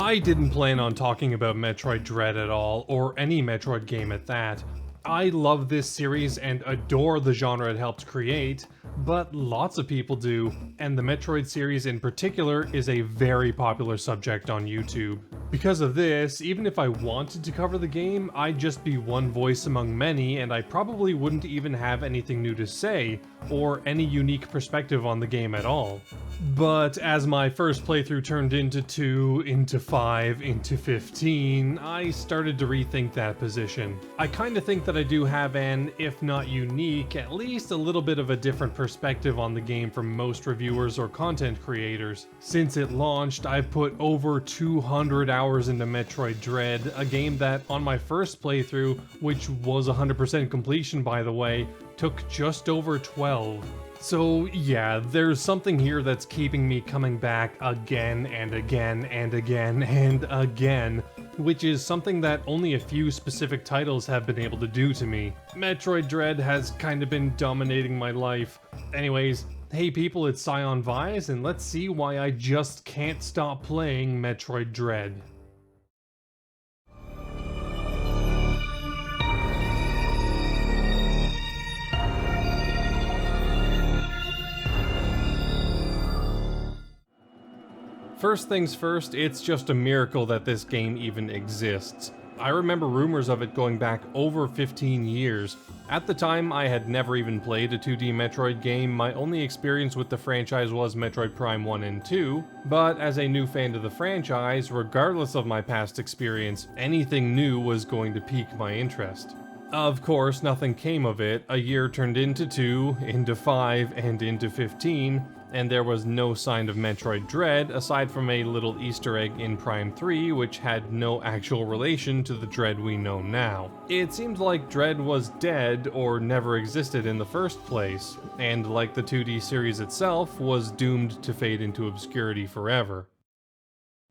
I didn't plan on talking about Metroid Dread at all, or any Metroid game at that. I love this series and adore the genre it helped create, but lots of people do, and the Metroid series in particular is a very popular subject on YouTube. Because of this, even if I wanted to cover the game, I'd just be one voice among many, and I probably wouldn't even have anything new to say, or any unique perspective on the game at all. But as my first playthrough turned into 2, into 5, into 15, I started to rethink that position. I kinda think that I do have an, if not unique, at least a little bit of a different perspective on the game from most reviewers or content creators. Since it launched, I've put over 200 hours into Metroid Dread, a game that on my first playthrough, which was 100% completion by the way, took just over 12. So yeah, there's something here that's keeping me coming back again and again and again and again, which is something that only a few specific titles have been able to do to me. Metroid Dread has kinda been dominating my life. Anyways, hey people, it's ScionVyse, and let's see why I just can't stop playing Metroid Dread. First things first, it's just a miracle that this game even exists. I remember rumors of it going back over 15 years. At the time, I had never even played a 2D Metroid game, my only experience with the franchise was Metroid Prime 1 and 2, but as a new fan to the franchise, regardless of my past experience, anything new was going to pique my interest. Of course, nothing came of it. A year turned into 2, into 5, and into 15, and there was no sign of Metroid Dread aside from a little Easter egg in Prime 3 which had no actual relation to the Dread we know now. It seems like Dread was dead or never existed in the first place, and like the 2D series itself, was doomed to fade into obscurity forever.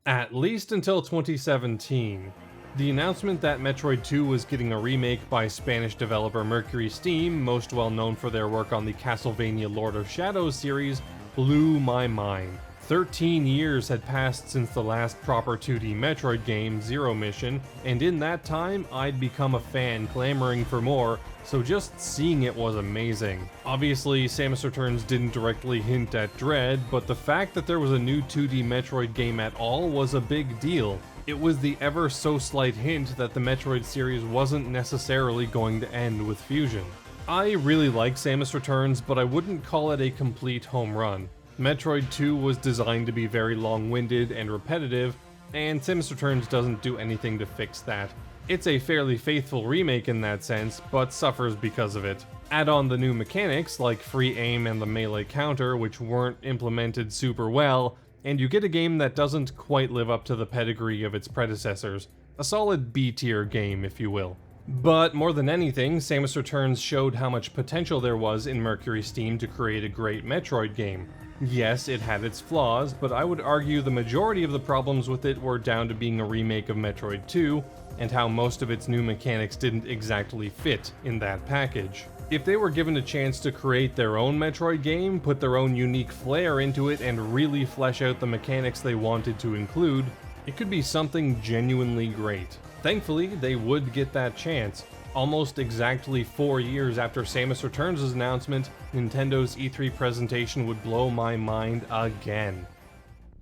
At least until 2017. The announcement that Metroid 2 was getting a remake by Spanish developer Mercury Steam, most well known for their work on the Castlevania Lord of Shadows series, blew my mind. 13 years had passed since the last proper 2D Metroid game, Zero Mission, and in that time, I'd become a fan clamoring for more, so just seeing it was amazing. Obviously, Samus Returns didn't directly hint at Dread, but the fact that there was a new 2D Metroid game at all was a big deal. It was the ever so slight hint that the Metroid series wasn't necessarily going to end with Fusion. I really like Samus Returns, but I wouldn't call it a complete home run. Metroid 2 was designed to be very long-winded and repetitive, and Samus Returns doesn't do anything to fix that. It's a fairly faithful remake in that sense, but suffers because of it. Add on the new mechanics like free aim and the melee counter, which weren't implemented super well, and you get a game that doesn't quite live up to the pedigree of its predecessors. A solid B-tier game, if you will. But more than anything, Samus Returns showed how much potential there was in Mercury Steam to create a great Metroid game. Yes, it had its flaws, but I would argue the majority of the problems with it were down to being a remake of Metroid 2, and how most of its new mechanics didn't exactly fit in that package. If they were given a chance to create their own Metroid game, put their own unique flair into it, and really flesh out the mechanics they wanted to include, it could be something genuinely great. Thankfully, they would get that chance. Almost exactly 4 years after Samus Returns' announcement, Nintendo's E3 presentation would blow my mind again.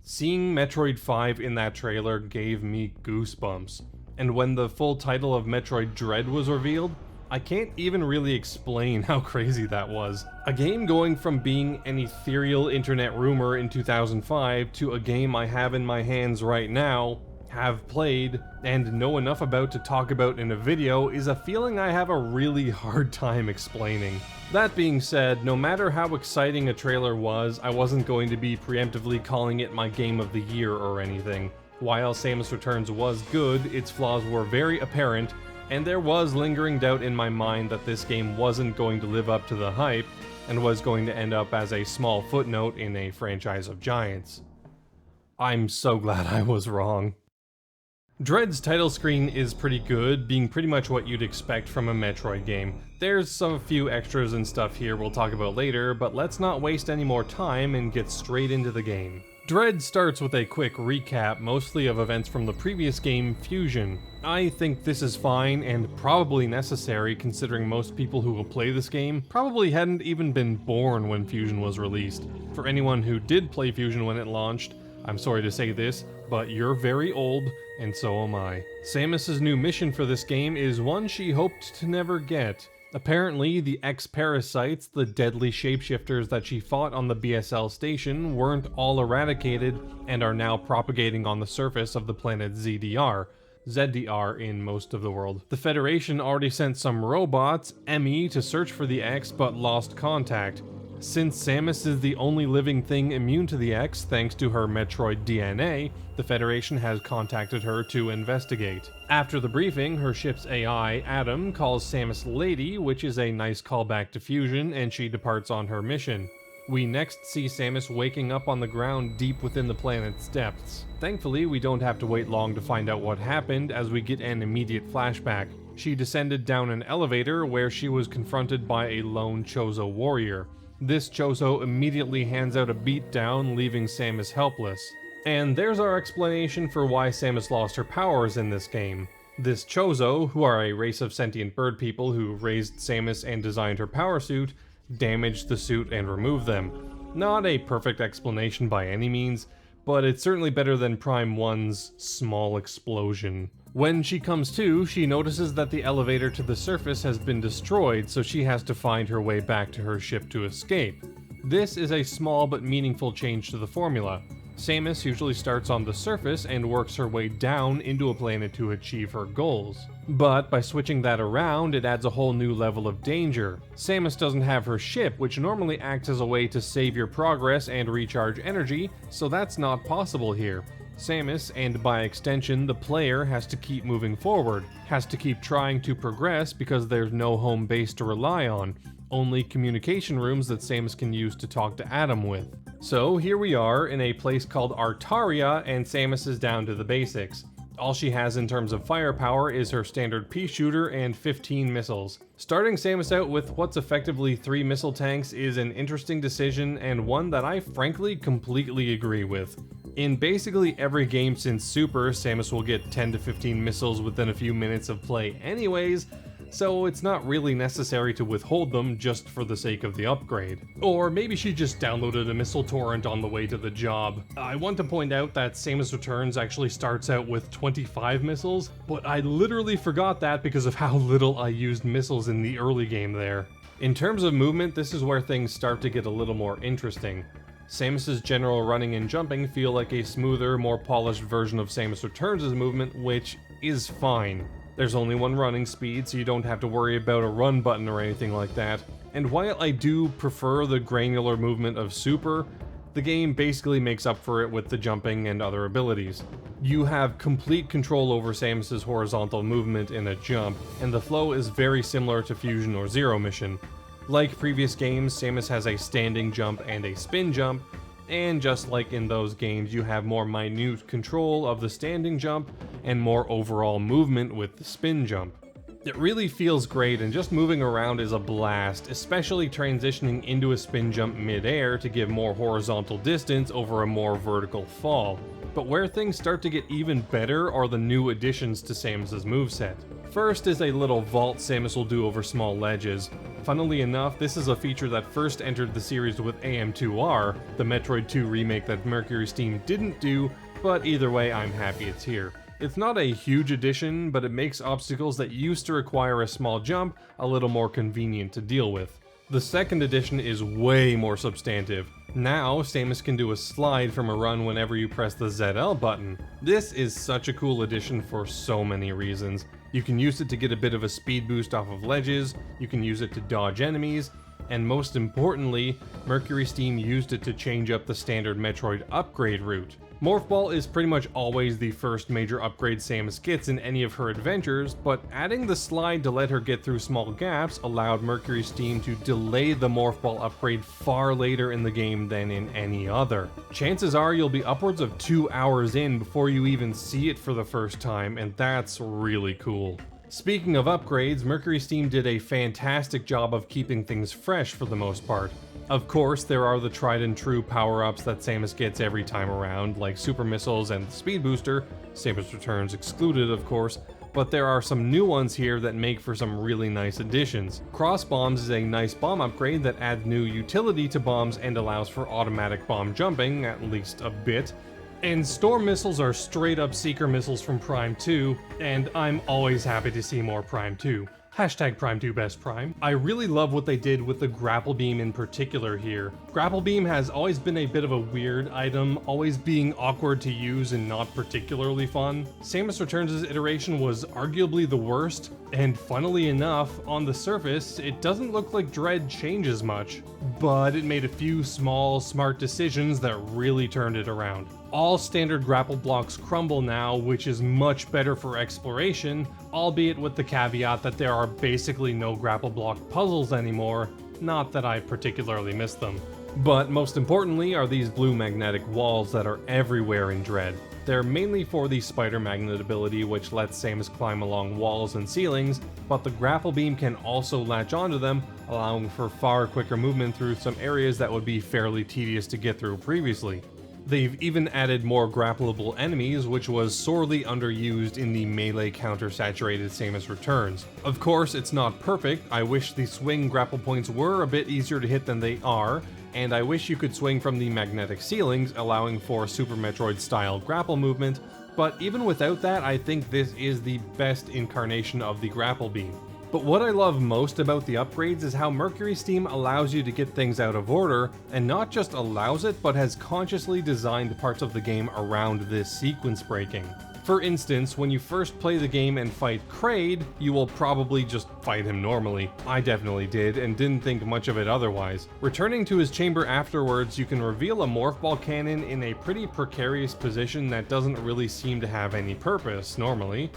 Seeing Metroid 5 in that trailer gave me goosebumps, and when the full title of Metroid Dread was revealed, I can't even really explain how crazy that was. A game going from being an ethereal internet rumor in 2005 to a game I have in my hands right now, have played, and know enough about to talk about in a video is a feeling I have a really hard time explaining. That being said, no matter how exciting a trailer was, I wasn't going to be preemptively calling it my game of the year or anything. While Samus Returns was good, its flaws were very apparent, and there was lingering doubt in my mind that this game wasn't going to live up to the hype, and was going to end up as a small footnote in a franchise of giants. I'm so glad I was wrong. Dread's title screen is pretty good, being pretty much what you'd expect from a Metroid game. There's some few extras and stuff here we'll talk about later, but let's not waste any more time and get straight into the game. Dread starts with a quick recap, mostly of events from the previous game, Fusion. I think this is fine and probably necessary considering most people who will play this game probably hadn't even been born when Fusion was released. For anyone who did play Fusion when it launched, I'm sorry to say this, but you're very old, and so am I. Samus's new mission for this game is one she hoped to never get. Apparently, the X-Parasites, the deadly shapeshifters that she fought on the BSL station, weren't all eradicated and are now propagating on the surface of the planet ZDR in most of the world. The Federation already sent some robots, EMMI, to search for the X but lost contact. Since Samus is the only living thing immune to the X thanks to her Metroid DNA, the Federation has contacted her to investigate. After the briefing, her ship's AI, Adam, calls Samus Lady, which is a nice callback to Fusion, and she departs on her mission. We next see Samus waking up on the ground deep within the planet's depths. Thankfully, we don't have to wait long to find out what happened, as we get an immediate flashback. She descended down an elevator where she was confronted by a lone Chozo warrior. This Chozo immediately hands out a beatdown, leaving Samus helpless. And there's our explanation for why Samus lost her powers in this game. This Chozo, who are a race of sentient bird people who raised Samus and designed her power suit, damaged the suit and removed them. Not a perfect explanation by any means, but it's certainly better than Prime 1's small explosion. When she comes to, she notices that the elevator to the surface has been destroyed, so she has to find her way back to her ship to escape. This is a small but meaningful change to the formula. Samus usually starts on the surface and works her way down into a planet to achieve her goals. But by switching that around, it adds a whole new level of danger. Samus doesn't have her ship, which normally acts as a way to save your progress and recharge energy, so that's not possible here. Samus, and by extension the player, has to keep moving forward, has to keep trying to progress because there's no home base to rely on, only communication rooms that Samus can use to talk to Adam with. So here we are in a place called Artaria, and Samus is down to the basics. All she has in terms of firepower is her standard pea shooter and 15 missiles. Starting Samus out with what's effectively 3 missile tanks is an interesting decision, and one that I frankly completely agree with. In basically every game since Super, Samus will get 10 to 15 missiles within a few minutes of play anyways, so it's not really necessary to withhold them just for the sake of the upgrade. Or maybe she just downloaded a missile torrent on the way to the job. I want to point out that Samus Returns actually starts out with 25 missiles, but I literally forgot that because of how little I used missiles in the early game there. In terms of movement, this is where things start to get a little more interesting. Samus's general running and jumping feel like a smoother, more polished version of Samus Returns' movement, which is fine. There's only one running speed, so you don't have to worry about a run button or anything like that. And while I do prefer the granular movement of Super, the game basically makes up for it with the jumping and other abilities. You have complete control over Samus's horizontal movement in a jump, and the flow is very similar to Fusion or Zero Mission. Like previous games, Samus has a standing jump and a spin jump, and just like in those games, you have more minute control of the standing jump and more overall movement with the spin jump. It really feels great, and just moving around is a blast, especially transitioning into a spin jump mid-air to give more horizontal distance over a more vertical fall. But where things start to get even better are the new additions to Samus's moveset. First is a little vault Samus will do over small ledges. Funnily enough, this is a feature that first entered the series with AM2R, the Metroid 2 remake that Mercury Steam didn't do, but either way I'm happy it's here. It's not a huge addition, but it makes obstacles that used to require a small jump a little more convenient to deal with. The second addition is way more substantive. Now, Samus can do a slide from a run whenever you press the ZL button. This is such a cool addition for so many reasons. You can use it to get a bit of a speed boost off of ledges, you can use it to dodge enemies, and most importantly, Mercury Steam used it to change up the standard Metroid upgrade route. Morph Ball is pretty much always the first major upgrade Samus gets in any of her adventures, but adding the slide to let her get through small gaps allowed Mercury Steam to delay the Morph Ball upgrade far later in the game than in any other. Chances are you'll be upwards of 2 hours in before you even see it for the first time, and that's really cool. Speaking of upgrades, Mercury Steam did a fantastic job of keeping things fresh for the most part. Of course, there are the tried and true power-ups that Samus gets every time around, like Super Missiles and the Speed Booster, Samus Returns excluded of course, but there are some new ones here that make for some really nice additions. Cross Bombs is a nice bomb upgrade that adds new utility to bombs and allows for automatic bomb jumping, at least a bit. And Storm Missiles are straight up Seeker Missiles from Prime 2, and I'm always happy to see more Prime 2. Hashtag Prime2 Best Prime. I really love what they did with the Grapple Beam in particular here. Grapple Beam has always been a bit of a weird item, always being awkward to use and not particularly fun. Samus Returns' iteration was arguably the worst, and funnily enough, on the surface, it doesn't look like Dread changes much, but it made a few small, smart decisions that really turned it around. All standard grapple blocks crumble now, which is much better for exploration, albeit with the caveat that there are basically no grapple block puzzles anymore, not that I particularly miss them. But most importantly are these blue magnetic walls that are everywhere in Dread. They're mainly for the Spider Magnet ability, which lets Samus climb along walls and ceilings, but the Grapple Beam can also latch onto them, allowing for far quicker movement through some areas that would be fairly tedious to get through previously. They've even added more grappleable enemies, which was sorely underused in the melee counter-saturated Samus Returns. Of course, it's not perfect. I wish the swing grapple points were a bit easier to hit than they are, and I wish you could swing from the magnetic ceilings, allowing for Super Metroid-style grapple movement, but even without that, I think this is the best incarnation of the Grapple Beam. But what I love most about the upgrades is how Mercury Steam allows you to get things out of order, and not just allows it, but has consciously designed parts of the game around this sequence breaking. For instance, when you first play the game and fight Kraid, you will probably just fight him normally. I definitely did, and didn't think much of it otherwise. Returning to his chamber afterwards, you can reveal a Morph Ball cannon in a pretty precarious position that doesn't really seem to have any purpose normally.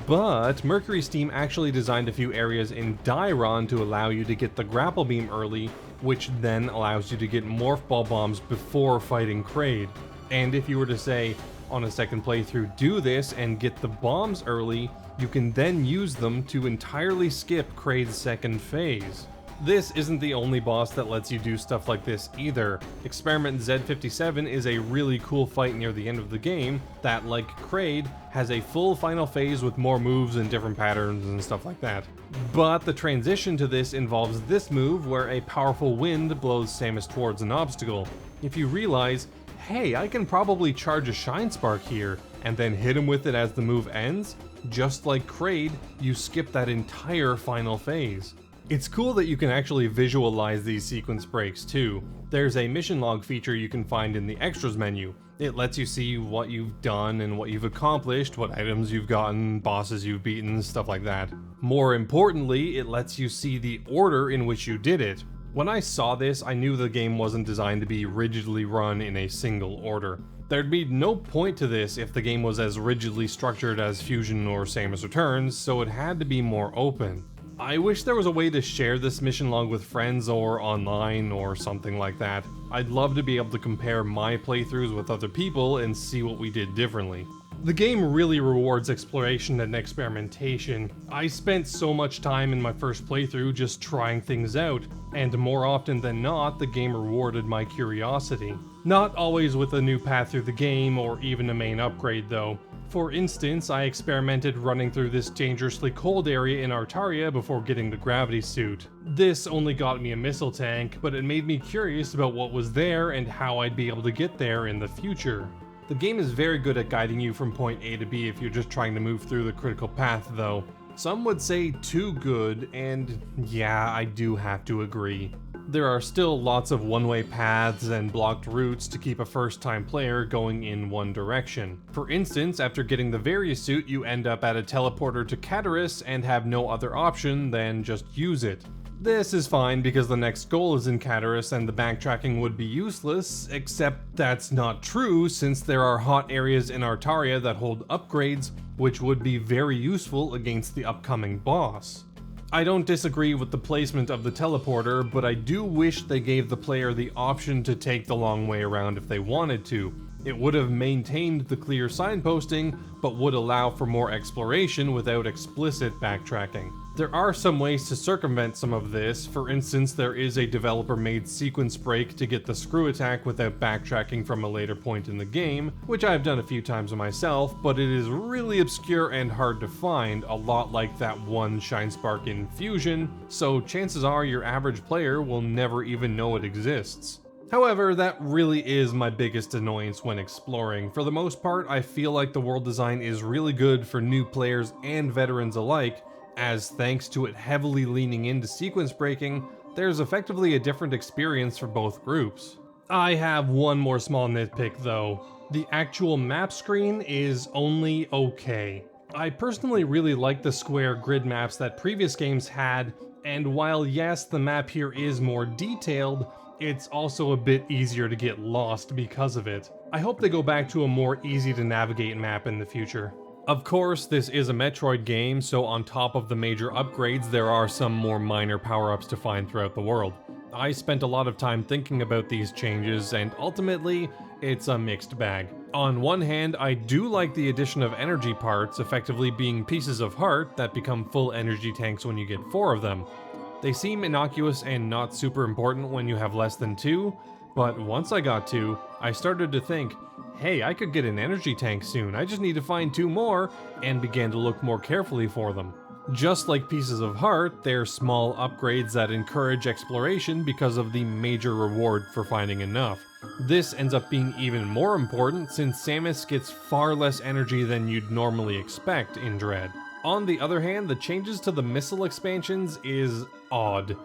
But Mercury Steam actually designed a few areas in Dairon to allow you to get the Grapple Beam early, which then allows you to get Morph Ball bombs before fighting Kraid. And if you were to say, on a second playthrough, do this and get the bombs early, you can then use them to entirely skip Kraid's second phase. This isn't the only boss that lets you do stuff like this either. Experiment Z57 is a really cool fight near the end of the game that, like Kraid, has a full final phase with more moves and different patterns and stuff like that. But the transition to this involves this move where a powerful wind blows Samus towards an obstacle. If you realize, hey, I can probably charge a Shine Spark here, and then hit him with it as the move ends, just like Kraid, you skip that entire final phase. It's cool that you can actually visualize these sequence breaks too. There's a mission log feature you can find in the extras menu. It lets you see what you've done and what you've accomplished, what items you've gotten, bosses you've beaten, stuff like that. More importantly, it lets you see the order in which you did it. When I saw this, I knew the game wasn't designed to be rigidly run in a single order. There'd be no point to this if the game was as rigidly structured as Fusion or Samus Returns, so it had to be more open. I wish there was a way to share this mission log with friends or online or something like that. I'd love to be able to compare my playthroughs with other people and see what we did differently. The game really rewards exploration and experimentation. I spent so much time in my first playthrough just trying things out, and more often than not, the game rewarded my curiosity. Not always with a new path through the game or even a main upgrade though. For instance, I experimented running through this dangerously cold area in Artaria before getting the gravity suit. This only got me a missile tank, but it made me curious about what was there and how I'd be able to get there in the future. The game is very good at guiding you from point A to B if you're just trying to move through the critical path though. Some would say too good, and yeah, I do have to agree. There are still lots of one-way paths and blocked routes to keep a first-time player going in one direction. For instance, after getting the Various suit, you end up at a teleporter to Cataris and have no other option than just use it. This is fine because the next goal is in Cataris and the backtracking would be useless, except that's not true since there are hot areas in Artaria that hold upgrades, which would be very useful against the upcoming boss. I don't disagree with the placement of the teleporter, but I do wish they gave the player the option to take the long way around if they wanted to. It would have maintained the clear signposting, but would allow for more exploration without explicit backtracking. There are some ways to circumvent some of this. For instance, there is a developer-made sequence break to get the screw attack without backtracking from a later point in the game, which I've done a few times myself, but it is really obscure and hard to find, a lot like that one Shine Spark in Fusion, so chances are your average player will never even know it exists. However, that really is my biggest annoyance when exploring. For the most part, I feel like the world design is really good for new players and veterans alike, as thanks to it heavily leaning into sequence breaking, there's effectively a different experience for both groups. I have one more small nitpick though. The actual map screen is only okay. I personally really like the square grid maps that previous games had, and while yes, the map here is more detailed, it's also a bit easier to get lost because of it. I hope they go back to a more easy to navigate map in the future. Of course, this is a Metroid game, so on top of the major upgrades, there are some more minor power-ups to find throughout the world. I spent a lot of time thinking about these changes, and ultimately, it's a mixed bag. On one hand, I do like the addition of energy parts, effectively being pieces of heart that become full energy tanks when you get 4 of them. They seem innocuous and not super important when you have less than 2, but once I got 2, I started to think, hey, I could get an energy tank soon, I just need to find 2 more, and began to look more carefully for them. Just like pieces of heart, they're small upgrades that encourage exploration because of the major reward for finding enough. This ends up being even more important since Samus gets far less energy than you'd normally expect in Dread. On the other hand, the changes to the missile expansions is odd.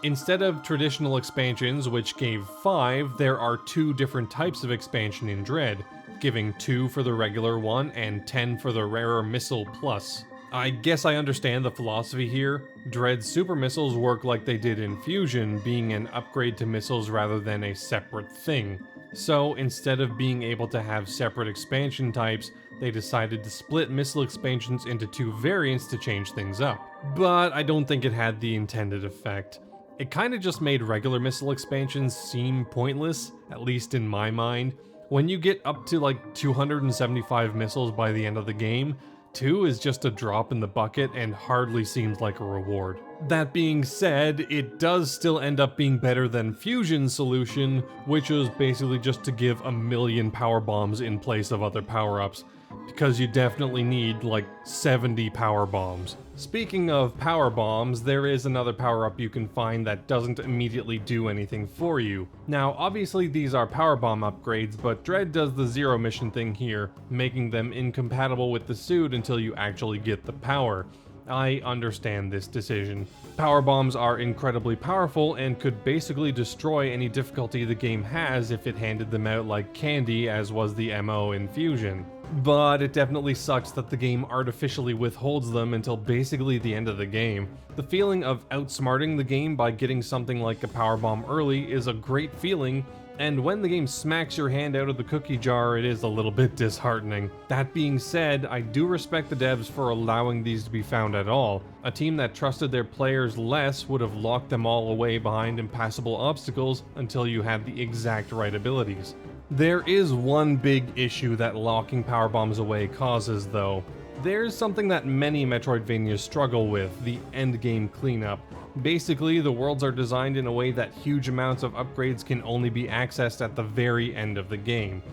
Instead of traditional expansions, which gave 5, there are 2 different types of expansion in Dread, giving 2 for the regular one and 10 for the rarer Missile Plus. I guess I understand the philosophy here. Dread's super missiles work like they did in Fusion, being an upgrade to missiles rather than a separate thing. So instead of being able to have separate expansion types, they decided to split missile expansions into 2 variants to change things up. But I don't think it had the intended effect. It kinda just made regular missile expansions seem pointless, at least in my mind. When you get up to like 275 missiles by the end of the game, 2 is just a drop in the bucket and hardly seems like a reward. That being said, it does still end up being better than Fusion's solution, which was basically just to give a million power bombs in place of other power-ups, because you definitely need like 70 power bombs. Speaking of power bombs, there is another power-up you can find that doesn't immediately do anything for you. Now, obviously these are power bomb upgrades, but Dread does the zero mission thing here, making them incompatible with the suit until you actually get the power. I understand this decision. Power bombs are incredibly powerful and could basically destroy any difficulty the game has if it handed them out like candy, as was the MO in Fusion. But it definitely sucks that the game artificially withholds them until basically the end of the game. The feeling of outsmarting the game by getting something like a power bomb early is a great feeling, and when the game smacks your hand out of the cookie jar, it is a little bit disheartening. That being said, I do respect the devs for allowing these to be found at all. A team that trusted their players less would have locked them all away behind impassable obstacles until you had the exact right abilities. There is one big issue that locking power bombs away causes though. There's something that many Metroidvanias struggle with, the Endgame Cleanup. Basically, the worlds are designed in a way that huge amounts of upgrades can only be accessed at the very end of the game.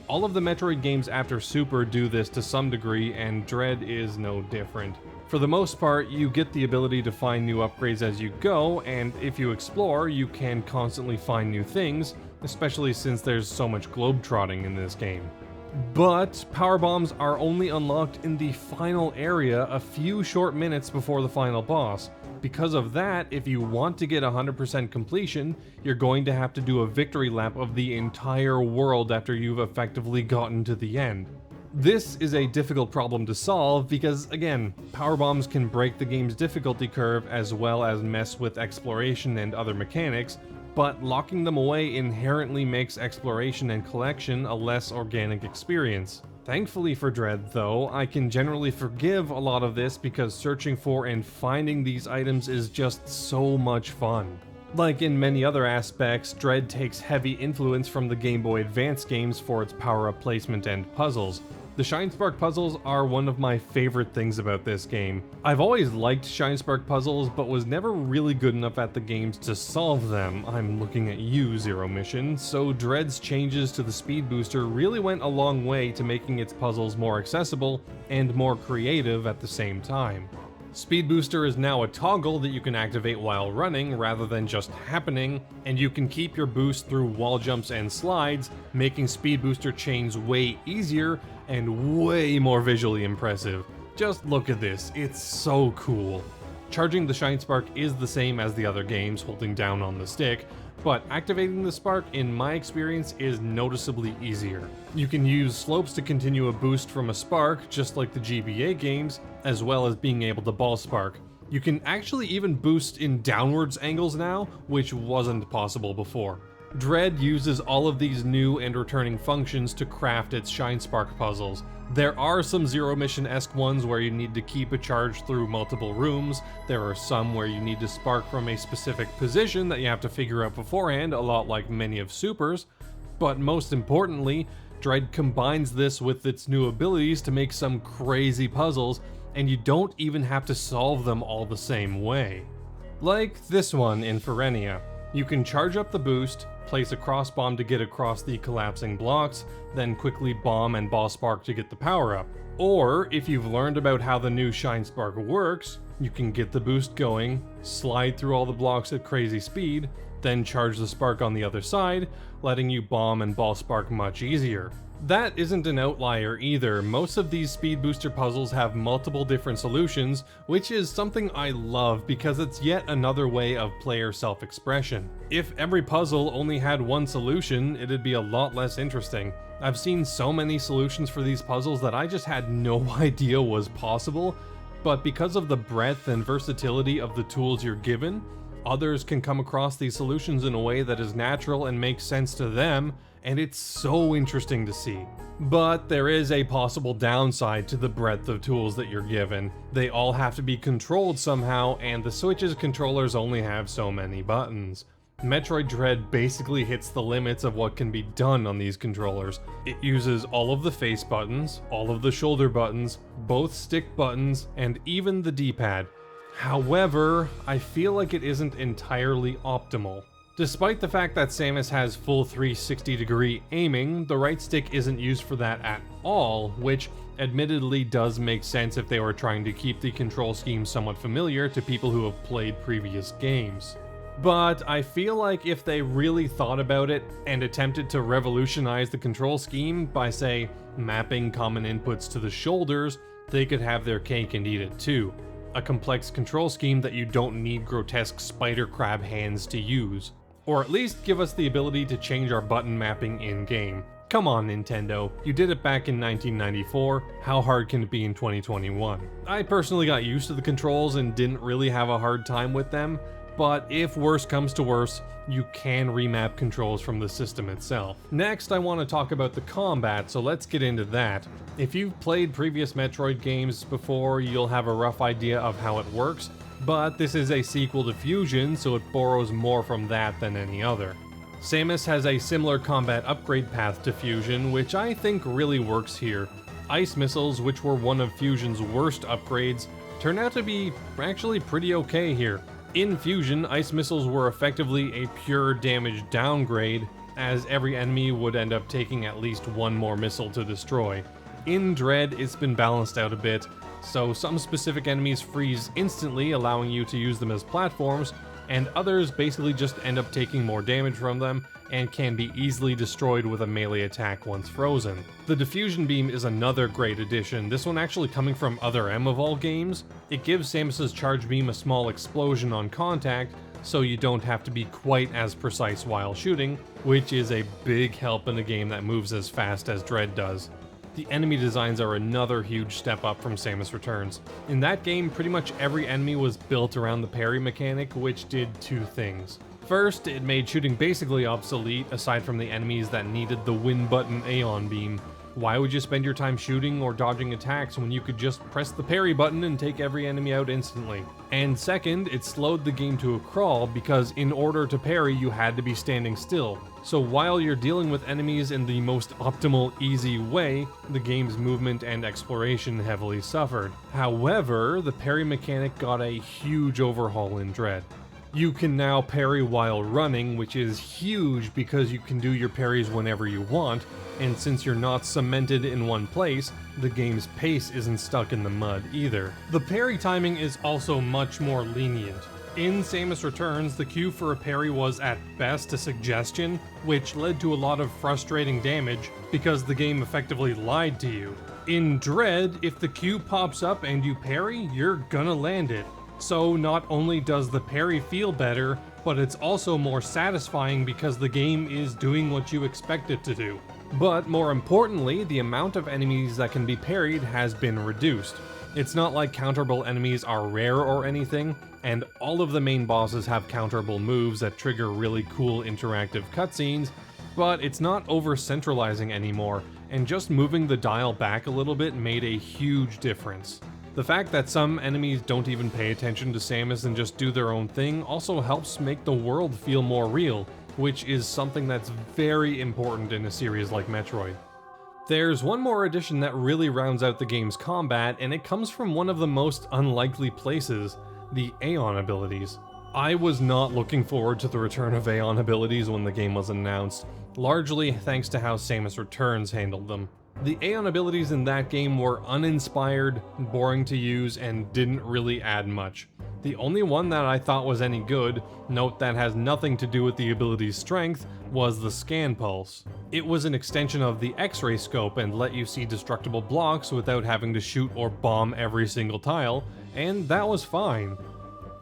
All of the Metroid games after Super do this to some degree, and Dread is no different. For the most part, you get the ability to find new upgrades as you go, and if you explore, you can constantly find new things, especially since there's so much globetrotting in this game. But power bombs are only unlocked in the final area a few short minutes before the final boss. Because of that, if you want to get 100% completion, you're going to have to do a victory lap of the entire world after you've effectively gotten to the end. This is a difficult problem to solve because, again, power bombs can break the game's difficulty curve as well as mess with exploration and other mechanics, but locking them away inherently makes exploration and collection a less organic experience. Thankfully for Dread, though, I can generally forgive a lot of this because searching for and finding these items is just so much fun. Like in many other aspects, Dread takes heavy influence from the Game Boy Advance games for its power-up placement and puzzles. The Shine Spark puzzles are one of my favorite things about this game. I've always liked Shine Spark puzzles, but was never really good enough at the games to solve them. I'm looking at you, Zero Mission, so Dread's changes to the speed booster really went a long way to making its puzzles more accessible and more creative at the same time. Speed Booster is now a toggle that you can activate while running rather than just happening, and you can keep your boost through wall jumps and slides, making Speed Booster chains way easier and way more visually impressive. Just look at this, it's so cool. Charging the Shine Spark is the same as the other games, holding down on the stick, but activating the spark, in my experience, is noticeably easier. You can use slopes to continue a boost from a spark, just like the GBA games, as well as being able to ball spark. You can actually even boost in downwards angles now, which wasn't possible before. Dread uses all of these new and returning functions to craft its Shine Spark puzzles. There are some Zero Mission-esque ones where you need to keep a charge through multiple rooms. There are some where you need to spark from a specific position that you have to figure out beforehand, a lot like many of Super's. But most importantly, Dread combines this with its new abilities to make some crazy puzzles, and you don't even have to solve them all the same way. Like this one in Ferenia. You can charge up the boost, place a cross bomb to get across the collapsing blocks, then quickly bomb and ball spark to get the power up. Or, if you've learned about how the new Shine Spark works, you can get the boost going, slide through all the blocks at crazy speed, then charge the spark on the other side, letting you bomb and ball spark much easier. That isn't an outlier either. Most of these speed booster puzzles have multiple different solutions, which is something I love because it's yet another way of player self-expression. If every puzzle only had one solution, it'd be a lot less interesting. I've seen so many solutions for these puzzles that I just had no idea was possible, but because of the breadth and versatility of the tools you're given, others can come across these solutions in a way that is natural and makes sense to them, and it's so interesting to see. But there is a possible downside to the breadth of tools that you're given. They all have to be controlled somehow, and the Switch's controllers only have so many buttons. Metroid Dread basically hits the limits of what can be done on these controllers. It uses all of the face buttons, all of the shoulder buttons, both stick buttons, and even the D-pad. However, I feel like it isn't entirely optimal. Despite the fact that Samus has full 360-degree aiming, the right stick isn't used for that at all, which admittedly does make sense if they were trying to keep the control scheme somewhat familiar to people who have played previous games. But I feel like if they really thought about it and attempted to revolutionize the control scheme by, say, mapping common inputs to the shoulders, they could have their cake and eat it too. A complex control scheme that you don't need grotesque spider crab hands to use. Or at least give us the ability to change our button mapping in-game. Come on, Nintendo, you did it back in 1994, how hard can it be in 2021? I personally got used to the controls and didn't really have a hard time with them, but if worse comes to worse, you can remap controls from the system itself. Next, I want to talk about the combat, so let's get into that. If you've played previous Metroid games before, you'll have a rough idea of how it works, but this is a sequel to Fusion, so it borrows more from that than any other. Samus has a similar combat upgrade path to Fusion, which I think really works here. Ice missiles, which were one of Fusion's worst upgrades, turn out to be actually pretty okay here. In Fusion, ice missiles were effectively a pure damage downgrade, as every enemy would end up taking at least one more missile to destroy. In Dread, it's been balanced out a bit, so some specific enemies freeze instantly, allowing you to use them as platforms, and others basically just end up taking more damage from them and can be easily destroyed with a melee attack once frozen. The Diffusion Beam is another great addition, this one actually coming from other Overhaul games. It gives Samus's charge beam a small explosion on contact, so you don't have to be quite as precise while shooting, which is a big help in a game that moves as fast as Dread does. The enemy designs are another huge step up from Samus Returns. In that game, pretty much every enemy was built around the parry mechanic, which did two things. First, it made shooting basically obsolete, aside from the enemies that needed the win button Aeon Beam. Why would you spend your time shooting or dodging attacks when you could just press the parry button and take every enemy out instantly? And second, it slowed the game to a crawl because in order to parry you had to be standing still. So while you're dealing with enemies in the most optimal, easy way, the game's movement and exploration heavily suffered. However, the parry mechanic got a huge overhaul in Dread. You can now parry while running, which is huge because you can do your parries whenever you want, and since you're not cemented in one place, the game's pace isn't stuck in the mud either. The parry timing is also much more lenient. In Samus Returns, the Q for a parry was at best a suggestion, which led to a lot of frustrating damage because the game effectively lied to you. In Dread, if the Q pops up and you parry, you're gonna land it. So not only does the parry feel better, but it's also more satisfying because the game is doing what you expect it to do. But more importantly, the amount of enemies that can be parried has been reduced. It's not like counterable enemies are rare or anything, and all of the main bosses have counterable moves that trigger really cool interactive cutscenes, but it's not over-centralizing anymore, and just moving the dial back a little bit made a huge difference. The fact that some enemies don't even pay attention to Samus and just do their own thing also helps make the world feel more real, which is something that's very important in a series like Metroid. There's one more addition that really rounds out the game's combat, and it comes from one of the most unlikely places, the Aeon Abilities. I was not looking forward to the return of Aeon Abilities when the game was announced, largely thanks to how Samus Returns handled them. The Aeon Abilities in that game were uninspired, boring to use, and didn't really add much. The only one that I thought was any good, note that has nothing to do with the ability's strength, was the Scan Pulse. It was an extension of the X-ray scope and let you see destructible blocks without having to shoot or bomb every single tile, and that was fine.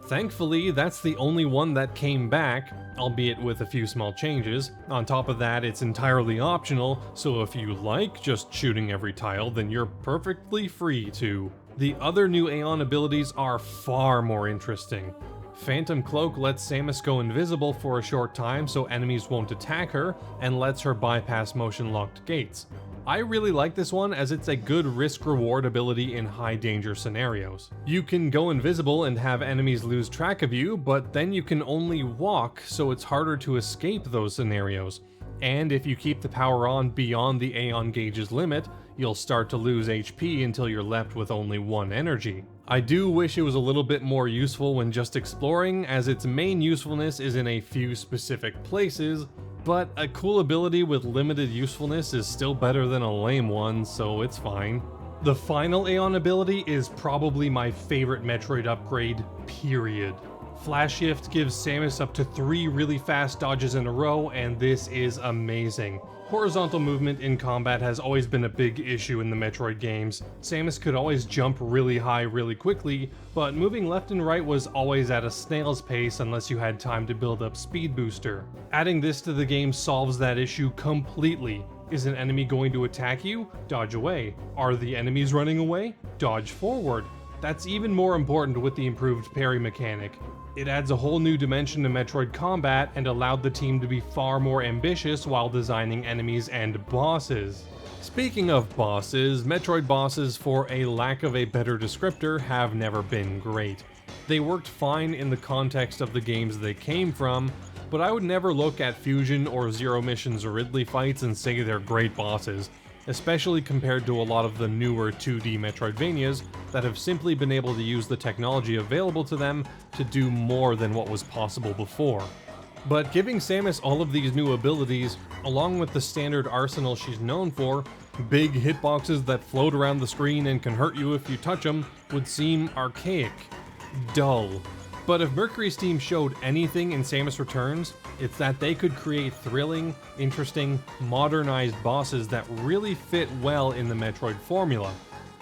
Thankfully, that's the only one that came back, albeit with a few small changes. On top of that, it's entirely optional, so if you like just shooting every tile, then you're perfectly free to. The other new Aeon abilities are far more interesting. Phantom Cloak lets Samus go invisible for a short time so enemies won't attack her, and lets her bypass motion-locked gates. I really like this one as it's a good risk-reward ability in high-danger scenarios. You can go invisible and have enemies lose track of you, but then you can only walk, so it's harder to escape those scenarios. And if you keep the power on beyond the Aeon gauge's limit, you'll start to lose HP until you're left with only 1 energy. I do wish it was a little bit more useful when just exploring, as its main usefulness is in a few specific places, but a cool ability with limited usefulness is still better than a lame one, so it's fine. The final Aeon ability is probably my favorite Metroid upgrade, period. Flash Shift gives Samus up to 3 really fast dodges in a row, and this is amazing. Horizontal movement in combat has always been a big issue in the Metroid games. Samus could always jump really high really quickly, but moving left and right was always at a snail's pace unless you had time to build up Speed Booster. Adding this to the game solves that issue completely. Is an enemy going to attack you? Dodge away. Are the enemies running away? Dodge forward. That's even more important with the improved parry mechanic. It adds a whole new dimension to Metroid combat and allowed the team to be far more ambitious while designing enemies and bosses. Speaking of bosses, Metroid bosses, for a lack of a better descriptor, have never been great. They worked fine in the context of the games they came from, but I would never look at Fusion or Zero Mission's Ridley fights and say they're great bosses, especially compared to a lot of the newer 2D Metroidvanias that have simply been able to use the technology available to them to do more than what was possible before. But giving Samus all of these new abilities, along with the standard arsenal she's known for, big hitboxes that float around the screen and can hurt you if you touch them, would seem archaic, dull. But if Mercury's team showed anything in Samus Returns, it's that they could create thrilling, interesting, modernized bosses that really fit well in the Metroid formula.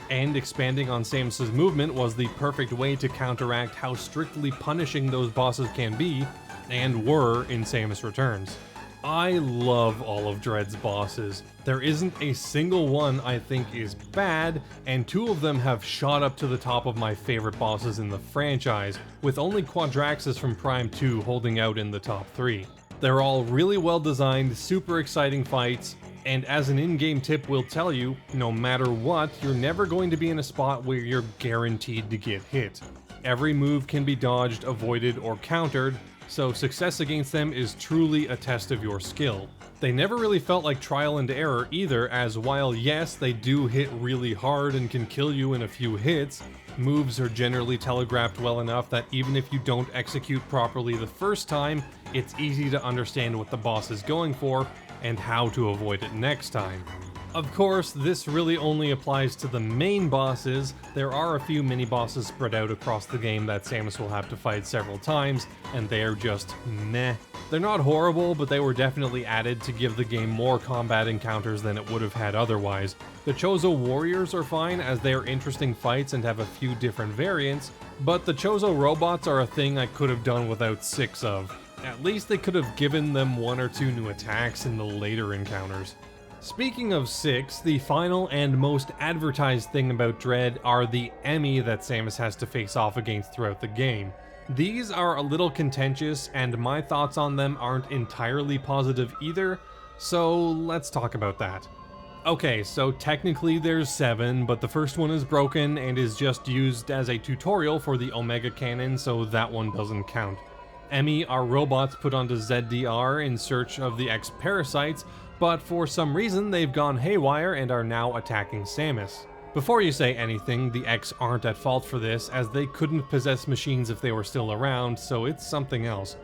And expanding on Samus's movement was the perfect way to counteract how strictly punishing those bosses can be, and were in Samus Returns. I love all of Dread's bosses. There isn't a single one I think is bad, and 2 of them have shot up to the top of my favorite bosses in the franchise, with only Quadraxis from Prime 2 holding out in the top 3. They're all really well designed, super exciting fights, And as an in-game tip will tell you, no matter what, you're never going to be in a spot where you're guaranteed to get hit. Every move can be dodged, avoided, or countered, so success against them is truly a test of your skill. They never really felt like trial and error either, as while yes, they do hit really hard and can kill you in a few hits, moves are generally telegraphed well enough that even if you don't execute properly the first time, it's easy to understand what the boss is going for and how to avoid it next time. Of course, this really only applies to the main bosses. There are a few mini-bosses spread out across the game that Samus will have to fight several times, and they're just meh. They're not horrible, but they were definitely added to give the game more combat encounters than it would have had otherwise. The Chozo Warriors are fine, as they are interesting fights and have a few different variants, but the Chozo robots are a thing I could have done without 6 of. At least they could have given them 1 or 2 new attacks in the later encounters. Speaking of 6, the final and most advertised thing about Dread are the EMMI that Samus has to face off against throughout the game. These are a little contentious, and my thoughts on them aren't entirely positive either, so let's talk about that. Okay, so technically there's 7, but the first one is broken and is just used as a tutorial for the Omega Cannon, so that one doesn't count. EMMI are robots put onto ZDR in search of the X-Parasites, but for some reason they've gone haywire and are now attacking Samus. Before you say anything, the X aren't at fault for this, as they couldn't possess machines if they were still around, so it's something else.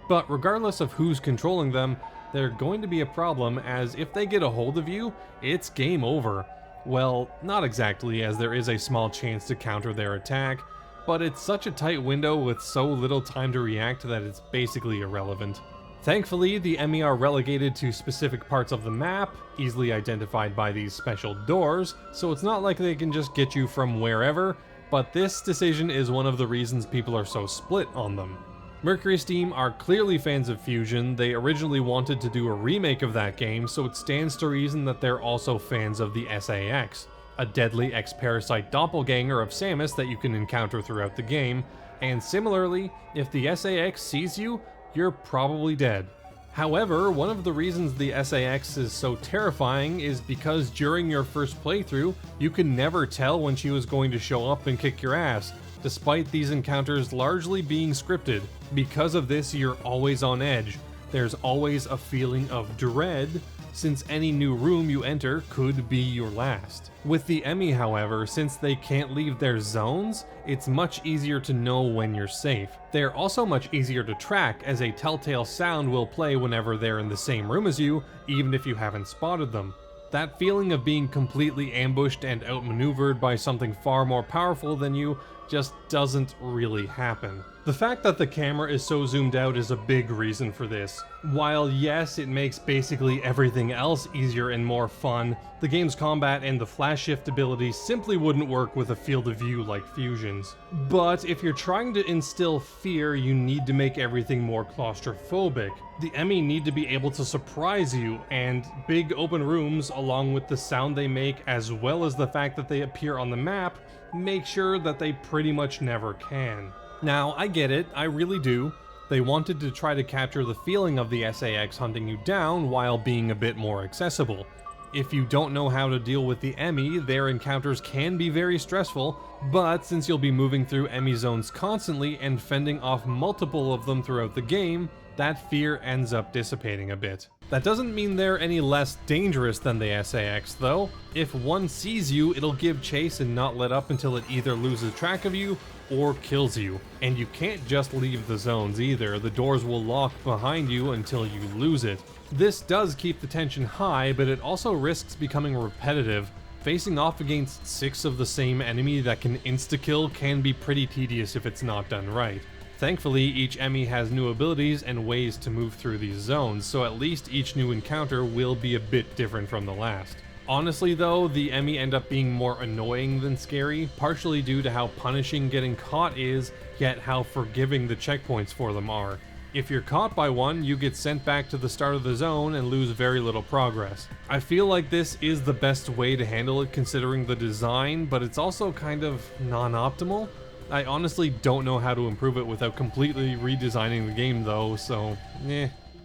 But regardless of who's controlling them, they're going to be a problem, as if they get a hold of you, it's game over. Well, not exactly, as there is a small chance to counter their attack, but it's such a tight window with so little time to react that it's basically irrelevant. Thankfully, the EMMI are relegated to specific parts of the map, easily identified by these special doors, so it's not like they can just get you from wherever, but this decision is one of the reasons people are so split on them. Mercury Steam are clearly fans of Fusion. They originally wanted to do a remake of that game, so it stands to reason that they're also fans of the SAX, a deadly X-Parasite doppelganger of Samus that you can encounter throughout the game, and similarly, if the SAX sees you, you're probably dead. However, one of the reasons the SAX is so terrifying is because during your first playthrough, you can never tell when she was going to show up and kick your ass, despite these encounters largely being scripted. Because of this, you're always on edge. There's always a feeling of dread, since any new room you enter could be your last. With the EMMI, however, since they can't leave their zones, it's much easier to know when you're safe. They're also much easier to track, as a telltale sound will play whenever they're in the same room as you, even if you haven't spotted them. That feeling of being completely ambushed and outmaneuvered by something far more powerful than you just doesn't really happen. The fact that the camera is so zoomed out is a big reason for this. While yes, it makes basically everything else easier and more fun, the game's combat and the flash shift ability simply wouldn't work with a field of view like Fusion's. But if you're trying to instill fear, you need to make everything more claustrophobic. The EMMI need to be able to surprise you, and big open rooms, along with the sound they make as well as the fact that they appear on the map, make sure that they pretty much never can. Now, I get it, I really do. They wanted to try to capture the feeling of the SAX hunting you down while being a bit more accessible. If you don't know how to deal with the EMMI, their encounters can be very stressful, but since you'll be moving through EMMI zones constantly and fending off multiple of them throughout the game, that fear ends up dissipating a bit. That doesn't mean they're any less dangerous than the SAX though. If one sees you, it'll give chase and not let up until it either loses track of you or kills you. And you can't just leave the zones either, the doors will lock behind you until you lose it. This does keep the tension high, but it also risks becoming repetitive. Facing off against 6 of the same enemy that can insta-kill can be pretty tedious if it's not done right. Thankfully, each EMMI has new abilities and ways to move through these zones, so at least each new encounter will be a bit different from the last. Honestly though, the EMMI end up being more annoying than scary, partially due to how punishing getting caught is, yet how forgiving the checkpoints for them are. If you're caught by one, you get sent back to the start of the zone and lose very little progress. I feel like this is the best way to handle it considering the design, but it's also kind of non-optimal. I honestly don't know how to improve it without completely redesigning the game though, so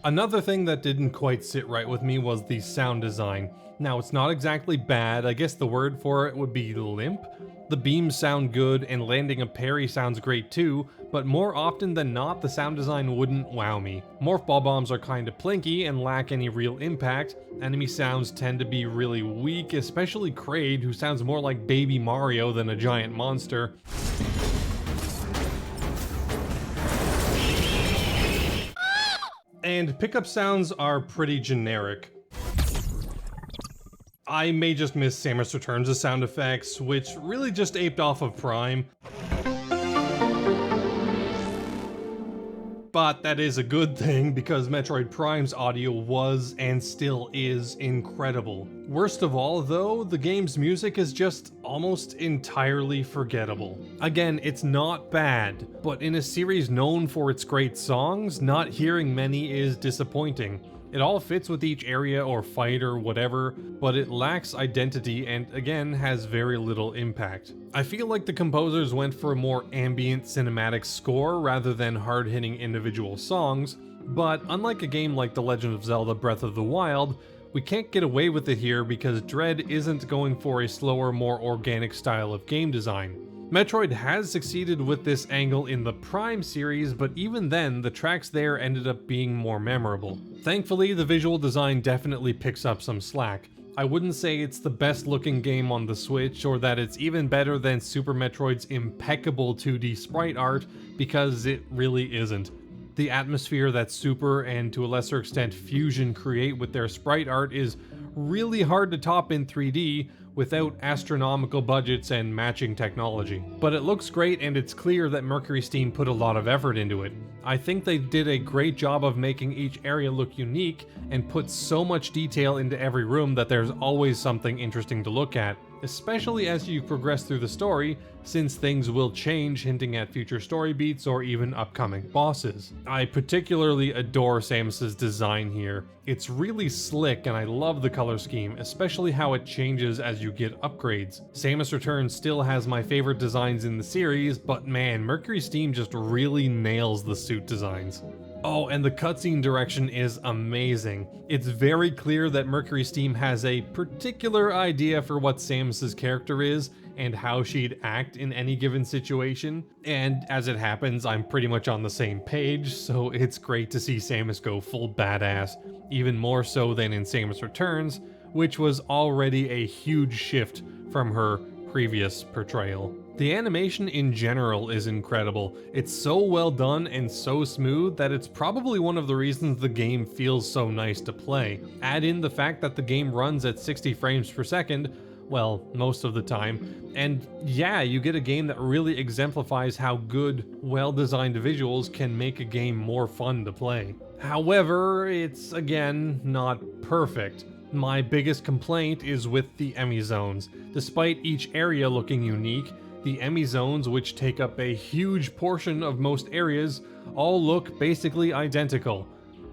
Another thing that didn't quite sit right with me was the sound design. Now, it's not exactly bad, I guess the word for it would be limp. The beams sound good, and landing a parry sounds great too, but more often than not, the sound design wouldn't wow me. Morph ball bombs are kinda plinky and lack any real impact. Enemy sounds tend to be really weak, especially Kraid, who sounds more like Baby Mario than a giant monster. And pickup sounds are pretty generic. I may just miss Samus Returns' sound effects, which really just aped off of Prime. But that is a good thing, because Metroid Prime's audio was, and still is, incredible. Worst of all, though, the game's music is just almost entirely forgettable. Again, it's not bad, but in a series known for its great songs, not hearing many is disappointing. It all fits with each area or fight or whatever, but it lacks identity and, again, has very little impact. I feel like the composers went for a more ambient cinematic score rather than hard-hitting individual songs, but unlike a game like The Legend of Zelda Breath of the Wild, we can't get away with it here because Dread isn't going for a slower, more organic style of game design. Metroid has succeeded with this angle in the Prime series, but even then, the tracks there ended up being more memorable. Thankfully, the visual design definitely picks up some slack. I wouldn't say it's the best looking game on the Switch, or that it's even better than Super Metroid's impeccable 2D sprite art, because it really isn't. The atmosphere that Super, and to a lesser extent Fusion, create with their sprite art is really hard to top in 3D, without astronomical budgets and matching technology. But it looks great, and it's clear that Mercury Steam put a lot of effort into it. I think they did a great job of making each area look unique, and put so much detail into every room that there's always something interesting to look at, especially as you progress through the story, since things will change, hinting at future story beats or even upcoming bosses. I particularly adore Samus's design here. It's really slick, and I love the color scheme, especially how it changes as you get upgrades. Samus Returns still has my favorite designs in the series, but man, Mercury Steam just really nails the suit designs. Oh, and the cutscene direction is amazing. It's very clear that Mercury Steam has a particular idea for what Samus's character is, and how she'd act in any given situation. And as it happens, I'm pretty much on the same page, so it's great to see Samus go full badass, even more so than in Samus Returns, which was already a huge shift from her previous portrayal. The animation in general is incredible. It's so well done and so smooth that it's probably one of the reasons the game feels so nice to play. Add in the fact that the game runs at 60 frames per second, well, most of the time, and yeah, you get a game that really exemplifies how good, well-designed visuals can make a game more fun to play. However, it's, again, not perfect. My biggest complaint is with the EMMI zones. Despite each area looking unique, the EMMI zones, which take up a huge portion of most areas, all look basically identical.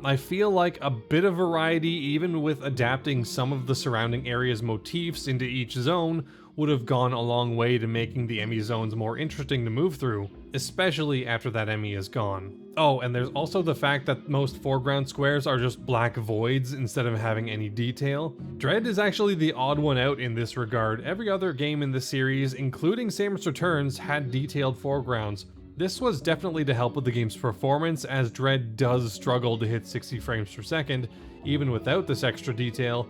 I feel like a bit of variety, even with adapting some of the surrounding areas' motifs into each zone, would have gone a long way to making the EMMI zones more interesting to move through, especially after that EMMI is gone. Oh, and there's also the fact that most foreground squares are just black voids instead of having any detail. Dread is actually the odd one out in this regard. Every other game in the series, including Samus Returns, had detailed foregrounds. This was definitely to help with the game's performance, as Dread does struggle to hit 60 frames per second, even without this extra detail,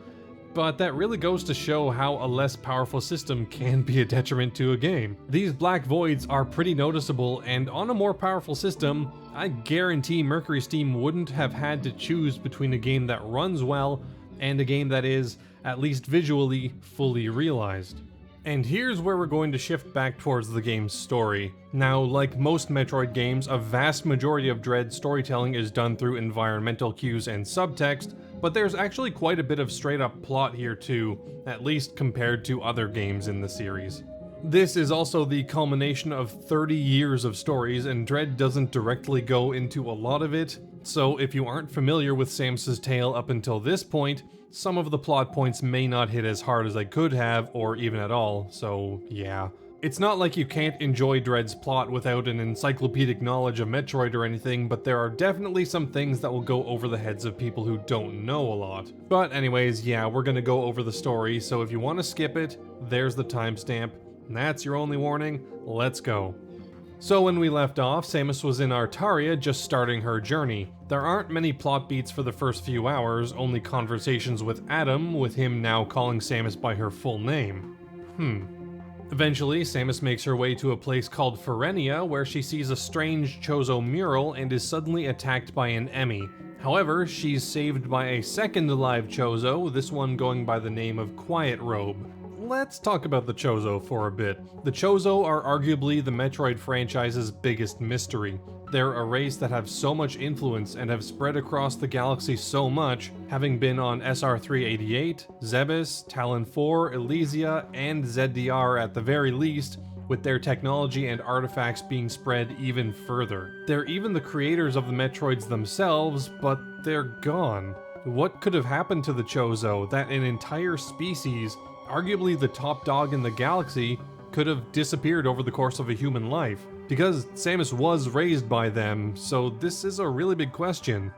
but that really goes to show how a less powerful system can be a detriment to a game. These black voids are pretty noticeable, and on a more powerful system, I guarantee Mercury Steam wouldn't have had to choose between a game that runs well and a game that is, at least visually, fully realized. And here's where we're going to shift back towards the game's story. Now, like most Metroid games, a vast majority of Dread's storytelling is done through environmental cues and subtext, but there's actually quite a bit of straight-up plot here too, at least compared to other games in the series. This is also the culmination of 30 years of stories, and Dread doesn't directly go into a lot of it, so if you aren't familiar with Samus's tale up until this point, some of the plot points may not hit as hard as they could have, or even at all, so yeah. It's not like you can't enjoy Dread's plot without an encyclopedic knowledge of Metroid or anything, but there are definitely some things that will go over the heads of people who don't know a lot. But anyways, yeah, we're gonna go over the story, so if you want to skip it, there's the timestamp. That's your only warning. Let's go. So when we left off, Samus was in Artaria just starting her journey. There aren't many plot beats for the first few hours, only conversations with Adam, with him now calling Samus by her full name. Eventually, Samus makes her way to a place called Ferenia, where she sees a strange Chozo mural and is suddenly attacked by an EMMI. However, she's saved by a second live Chozo, this one going by the name of Quiet Robe. Let's talk about the Chozo for a bit. The Chozo are arguably the Metroid franchise's biggest mystery. They're a race that have so much influence and have spread across the galaxy so much, having been on SR388, Zebes, Talon 4, Elysia, and ZDR at the very least, with their technology and artifacts being spread even further. They're even the creators of the Metroids themselves, but they're gone. What could have happened to the Chozo that an entire species, arguably the top dog in the galaxy, could have disappeared over the course of a human life? Because Samus was raised by them, so this is a really big question.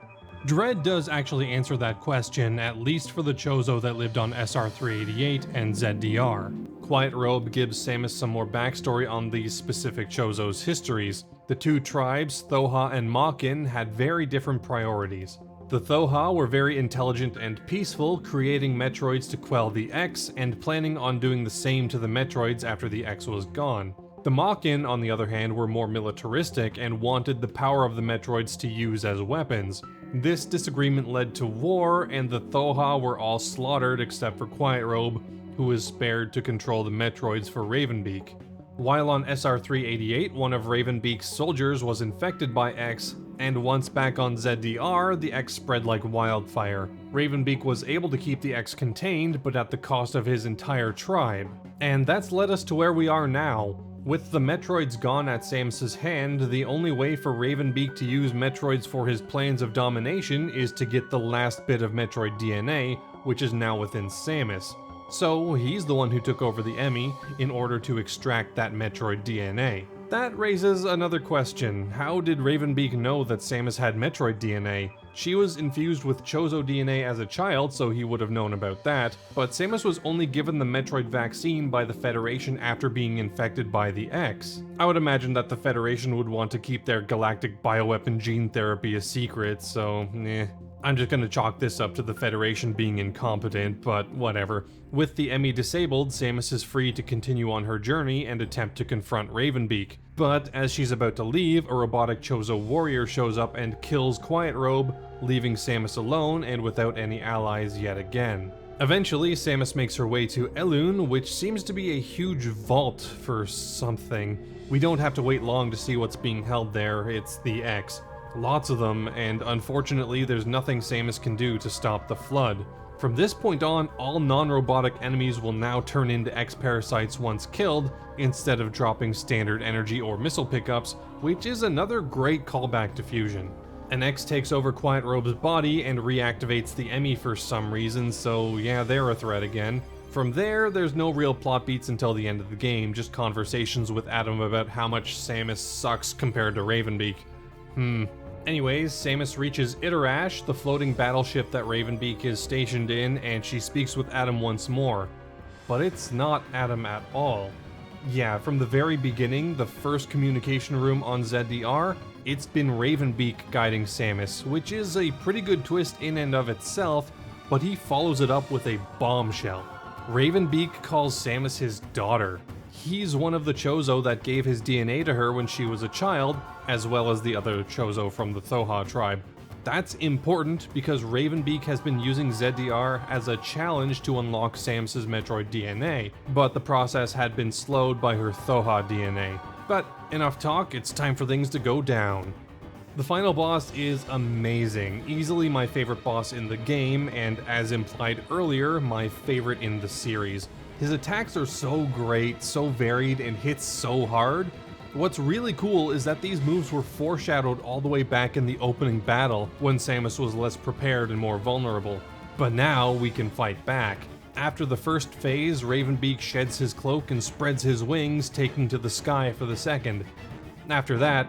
Dread does actually answer that question, at least for the Chozo that lived on SR388 and ZDR. Quiet Robe gives Samus some more backstory on these specific Chozo's histories. The two tribes, Thoha and Makin, had very different priorities. The Thoha were very intelligent and peaceful, creating Metroids to quell the X, and planning on doing the same to the Metroids after the X was gone. The Makin, on the other hand, were more militaristic and wanted the power of the Metroids to use as weapons. This disagreement led to war, and the Thoha were all slaughtered except for Quiet Robe, who was spared to control the Metroids for Ravenbeak. While on SR388, one of Ravenbeak's soldiers was infected by X, and once back on ZDR, the X spread like wildfire. Ravenbeak was able to keep the X contained, but at the cost of his entire tribe. And that's led us to where we are now. With the Metroids gone at Samus's hand, the only way for Ravenbeak to use Metroids for his plans of domination is to get the last bit of Metroid DNA, which is now within Samus. So he's the one who took over the EMMI in order to extract that Metroid DNA. That raises another question. How did Ravenbeak know that Samus had Metroid DNA? She was infused with Chozo DNA as a child, so he would have known about that, but Samus was only given the Metroid vaccine by the Federation after being infected by the X. I would imagine that the Federation would want to keep their galactic bioweapon gene therapy a secret, so I'm just gonna chalk this up to the Federation being incompetent, but whatever. With the EMMI disabled, Samus is free to continue on her journey and attempt to confront Ravenbeak. But as she's about to leave, a robotic Chozo warrior shows up and kills Quiet Robe, leaving Samus alone and without any allies yet again. Eventually, Samus makes her way to Elune, which seems to be a huge vault for something. We don't have to wait long to see what's being held there, it's the X. Lots of them, and unfortunately there's nothing Samus can do to stop the flood. From this point on, all non-robotic enemies will now turn into X-Parasites once killed, instead of dropping standard energy or missile pickups, which is another great callback to Fusion. An X takes over Quiet Robe's body and reactivates the EMMI for some reason, so yeah, they're a threat again. From there, there's no real plot beats until the end of the game, just conversations with Adam about how much Samus sucks compared to Ravenbeak. Anyways, Samus reaches Iterash, the floating battleship that Ravenbeak is stationed in, and she speaks with Adam once more. But it's not Adam at all. Yeah, from the very beginning, the first communication room on ZDR, it's been Ravenbeak guiding Samus, which is a pretty good twist in and of itself, but he follows it up with a bombshell. Ravenbeak calls Samus his daughter. He's one of the Chozo that gave his DNA to her when she was a child, as well as the other Chozo from the Thoha tribe. That's important because Ravenbeak has been using ZDR as a challenge to unlock Samus's Metroid DNA, but the process had been slowed by her Thoha DNA. But enough talk, it's time for things to go down. The final boss is amazing, easily my favorite boss in the game, and as implied earlier, my favorite in the series. His attacks are so great, so varied, and hits so hard. What's really cool is that these moves were foreshadowed all the way back in the opening battle, when Samus was less prepared and more vulnerable. But now we can fight back. After the first phase, Ravenbeak sheds his cloak and spreads his wings, taking to the sky for the second. After that...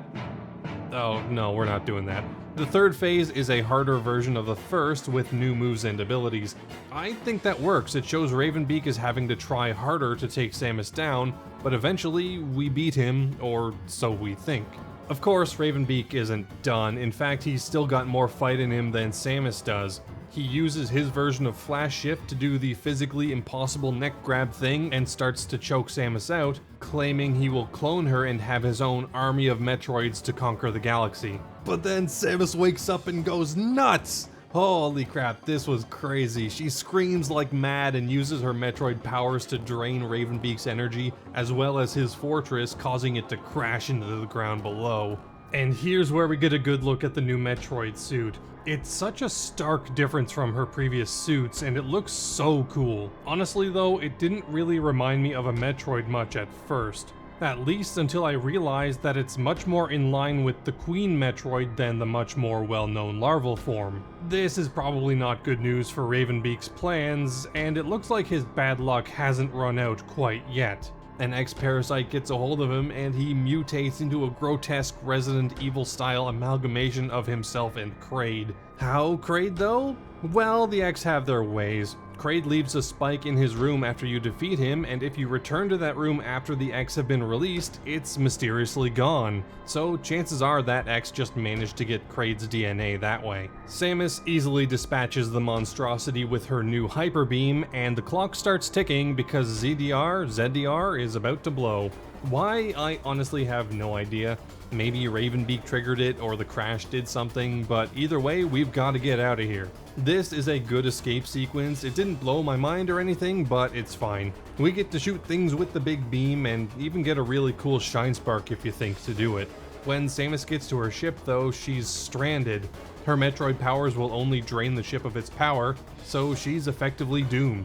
oh no, we're not doing that. The third phase is a harder version of the first with new moves and abilities. I think that works. It shows Ravenbeak is having to try harder to take Samus down, but eventually we beat him, or so we think. Of course, Ravenbeak isn't done. In fact, he's still got more fight in him than Samus does. He uses his version of Flash Shift to do the physically impossible neck grab thing and starts to choke Samus out, claiming he will clone her and have his own army of Metroids to conquer the galaxy. But then Samus wakes up and goes nuts! Holy crap, this was crazy. She screams like mad and uses her Metroid powers to drain Ravenbeak's energy, as well as his fortress, causing it to crash into the ground below. And here's where we get a good look at the new Metroid suit. It's such a stark difference from her previous suits, and it looks so cool. Honestly though, it didn't really remind me of a Metroid much at first. At least until I realized that it's much more in line with the Queen Metroid than the much more well-known larval form. This is probably not good news for Ravenbeak's plans, and it looks like his bad luck hasn't run out quite yet. An X-Parasite gets a hold of him, and he mutates into a grotesque Resident Evil-style amalgamation of himself and Kraid. How Kraid though? Well, the X have their ways. Kraid leaves a spike in his room after you defeat him, and if you return to that room after the X have been released, it's mysteriously gone. So chances are that X just managed to get Kraid's DNA that way. Samus easily dispatches the monstrosity with her new Hyper Beam, and the clock starts ticking because ZDR is about to blow. Why? I honestly have no idea. Maybe Ravenbeak triggered it or the crash did something, but either way, we've got to get out of here. This is a good escape sequence. It didn't blow my mind or anything, but it's fine. We get to shoot things with the big beam and even get a really cool shine spark if you think to do it. When Samus gets to her ship though, she's stranded. Her Metroid powers will only drain the ship of its power, so she's effectively doomed.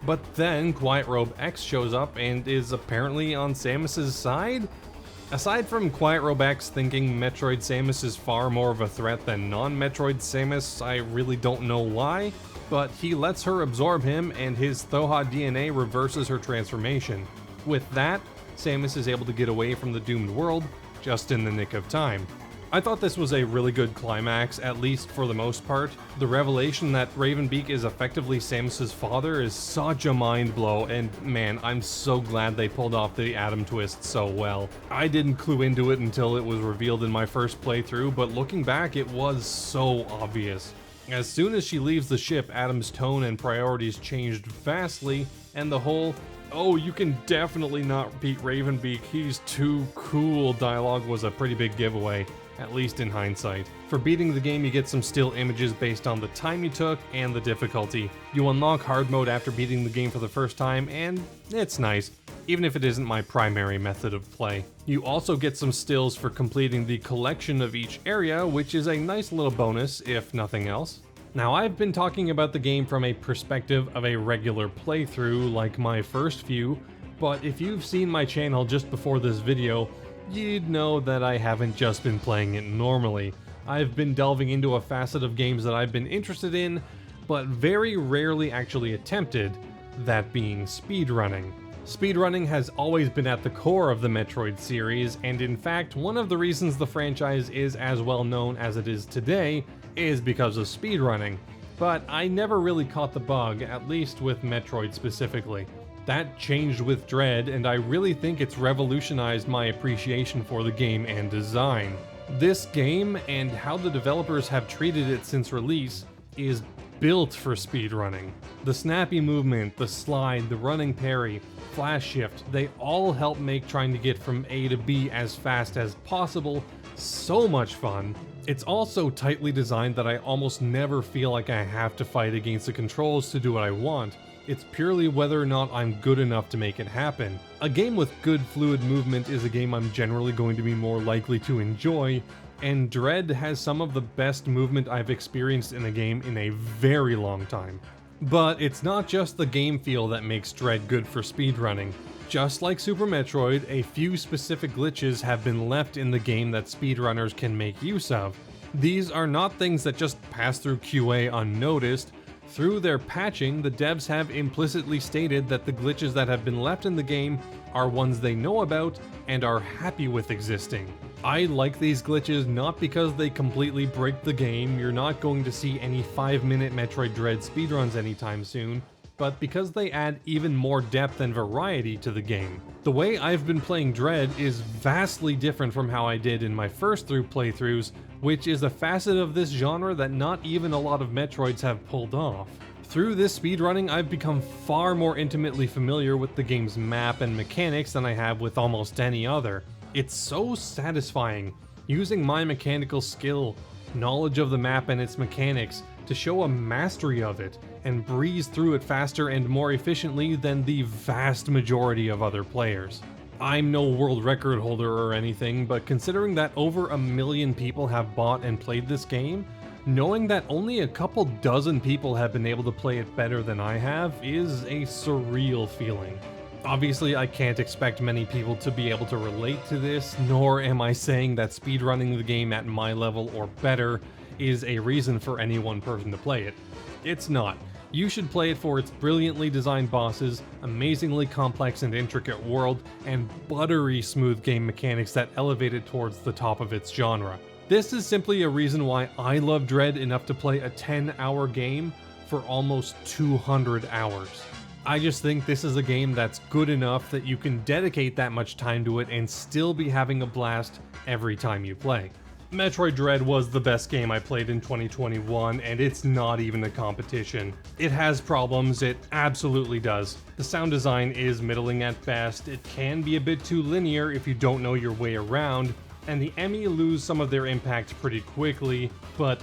But then Quiet Robe X shows up and is apparently on Samus's side? Aside from Quiet Robe X thinking Metroid Samus is far more of a threat than non-Metroid Samus, I really don't know why, but he lets her absorb him and his Thoha DNA reverses her transformation. With that, Samus is able to get away from the doomed world just in the nick of time. I thought this was a really good climax, at least for the most part. The revelation that Ravenbeak is effectively Samus's father is such a mind blow, and man, I'm so glad they pulled off the Adam twist so well. I didn't clue into it until it was revealed in my first playthrough, but looking back, it was so obvious. As soon as she leaves the ship, Adam's tone and priorities changed vastly, and the whole "oh, you can definitely not beat Ravenbeak, he's too cool" dialogue was a pretty big giveaway. At least in hindsight. For beating the game, you get some still images based on the time you took and the difficulty. You unlock hard mode after beating the game for the first time, and it's nice, even if it isn't my primary method of play. You also get some stills for completing the collection of each area, which is a nice little bonus, if nothing else. Now, I've been talking about the game from a perspective of a regular playthrough, like my first few, but if you've seen my channel just before this video, you'd know that I haven't just been playing it normally. I've been delving into a facet of games that I've been interested in, but very rarely actually attempted, that being speedrunning. Speedrunning has always been at the core of the Metroid series, and in fact, one of the reasons the franchise is as well known as it is today is because of speedrunning. But I never really caught the bug, at least with Metroid specifically. That changed with Dread, and I really think it's revolutionized my appreciation for the game and design. This game, and how the developers have treated it since release, is built for speedrunning. The snappy movement, the slide, the running parry, flash shift, they all help make trying to get from A to B as fast as possible so much fun. It's all so tightly designed that I almost never feel like I have to fight against the controls to do what I want. It's purely whether or not I'm good enough to make it happen. A game with good fluid movement is a game I'm generally going to be more likely to enjoy, and Dread has some of the best movement I've experienced in a game in a very long time. But it's not just the game feel that makes Dread good for speedrunning. Just like Super Metroid, a few specific glitches have been left in the game that speedrunners can make use of. These are not things that just pass through QA unnoticed. Through their patching, the devs have implicitly stated that the glitches that have been left in the game are ones they know about and are happy with existing. I like these glitches not because they completely break the game, you're not going to see any 5-minute Metroid Dread speedruns anytime soon, but because they add even more depth and variety to the game. The way I've been playing Dread is vastly different from how I did in my first through playthroughs, which is a facet of this genre that not even a lot of Metroids have pulled off. Through this speedrunning, I've become far more intimately familiar with the game's map and mechanics than I have with almost any other. It's so satisfying, using my mechanical skill, knowledge of the map and its mechanics, to show a mastery of it, and breeze through it faster and more efficiently than the vast majority of other players. I'm no world record holder or anything, but considering that over 1 million people have bought and played this game, knowing that only a couple dozen people have been able to play it better than I have is a surreal feeling. Obviously, I can't expect many people to be able to relate to this, nor am I saying that speedrunning the game at my level or better is a reason for any one person to play it. It's not. You should play it for its brilliantly designed bosses, amazingly complex and intricate world, and buttery smooth game mechanics that elevate it towards the top of its genre. This is simply a reason why I love Dread enough to play a 10-hour game for almost 200 hours. I just think this is a game that's good enough that you can dedicate that much time to it and still be having a blast every time you play. Metroid Dread was the best game I played in 2021, and it's not even a competition. It has problems, it absolutely does. The sound design is middling at best, it can be a bit too linear if you don't know your way around, and the EMMI lose some of their impact pretty quickly, but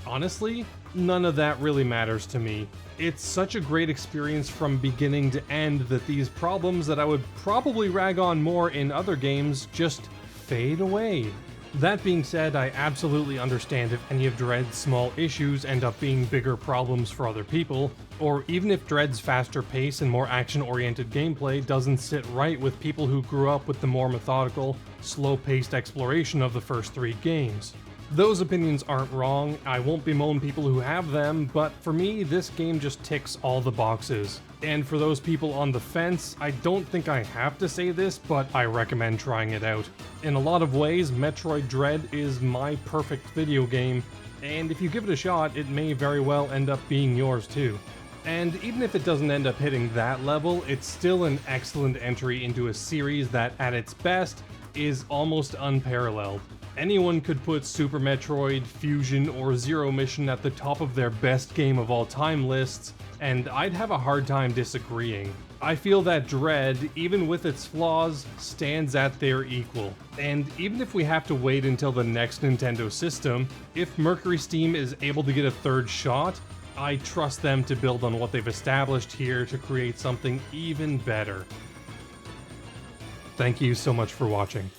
honestly, none of that really matters to me. It's such a great experience from beginning to end that these problems that I would probably rag on more in other games just fade away. That being said, I absolutely understand if any of Dread's small issues end up being bigger problems for other people, or even if Dread's faster pace and more action-oriented gameplay doesn't sit right with people who grew up with the more methodical, slow-paced exploration of the first 3 games. Those opinions aren't wrong, I won't bemoan people who have them, but for me, this game just ticks all the boxes. And for those people on the fence, I don't think I have to say this, but I recommend trying it out. In a lot of ways, Metroid Dread is my perfect video game, and if you give it a shot, it may very well end up being yours too. And even if it doesn't end up hitting that level, it's still an excellent entry into a series that, at its best, is almost unparalleled. Anyone could put Super Metroid, Fusion, or Zero Mission at the top of their best game of all time lists, and I'd have a hard time disagreeing. I feel that Dread, even with its flaws, stands at their equal. And even if we have to wait until the next Nintendo system, if Mercury Steam is able to get a third shot, I trust them to build on what they've established here to create something even better. Thank you so much for watching.